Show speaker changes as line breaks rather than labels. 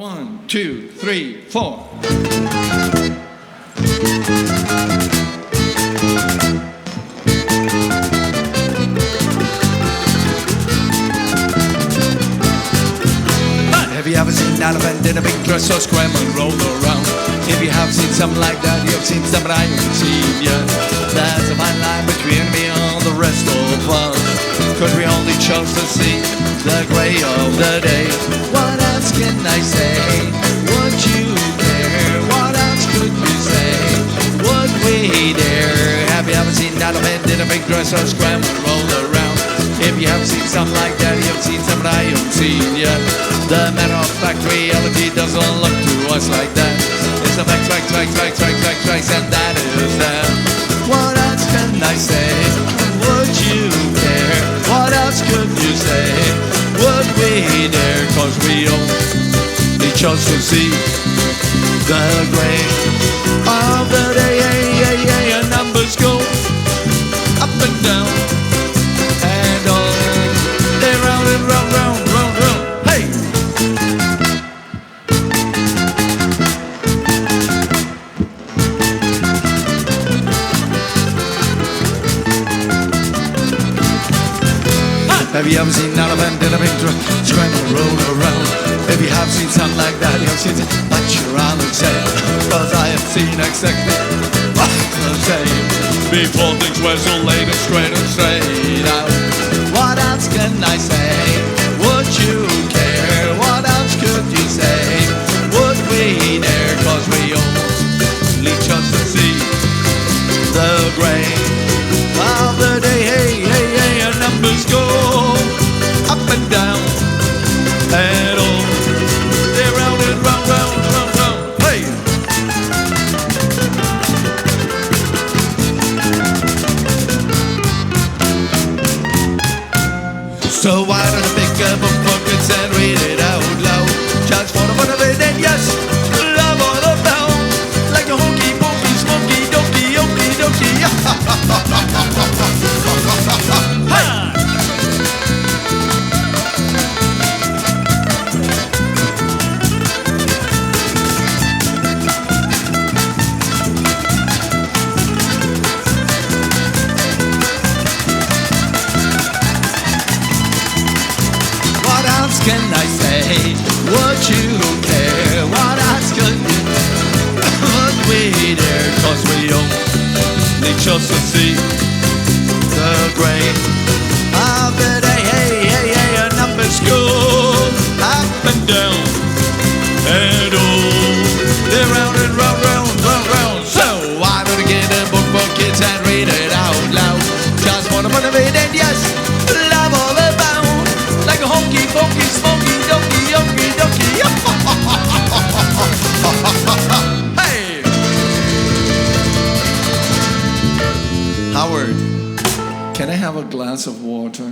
1, 2, 3, 4. Have you ever seen an elephant in a big dress or scramble and roll around? If you have seen something like that, you have seen something I haven't seen yet. There's a fine line between me and the rest of us, 'cause we only chose to see the gray of the day. What else can I say? Would you care? What else could you say? Would we dare? Have you ever seen an elephant in a big dress or scramble and roll around? If you haven't seen something like that, you haven't seen something I haven't seen yet. The matter of fact, reality doesn't look to us like that. It's a fact, and that is that. What else can I say? Would you care? What else could you say? Would we dare? 'Cause we only chose to see the gray of the day. And numbers go up and down. Have you ever seen an elephant in a big truck scramble and roll around? If you have seen something like that, you have seen it, what you're on the tail. 'Cause I have seen exactly the same before things were so late and straight out. What else can I say? Would you care? What else could you say? Would we dare? 'Cause we only chose to see the gray of the day. Hey, and numbers go up and down, and all they're round and round, round. Hey! So why don't I pick up a book and read it out loud? Just for the fun of it, and yes, love all about, like a honky ponky, smoky, dokey, okey dokey. What else can I say? Would you care? What else could you? Would we dare? 'Cause we only chose to see the gray of the day. Hey, and numbers go up and down, and oh, they're round and round. So why don't we get a book for kids and read it out loud? Just for the fun of it, and yes, love all about, like a honky ponky, smoky, dokey, okey dokey. Hey, Howard, can I have a glass of water?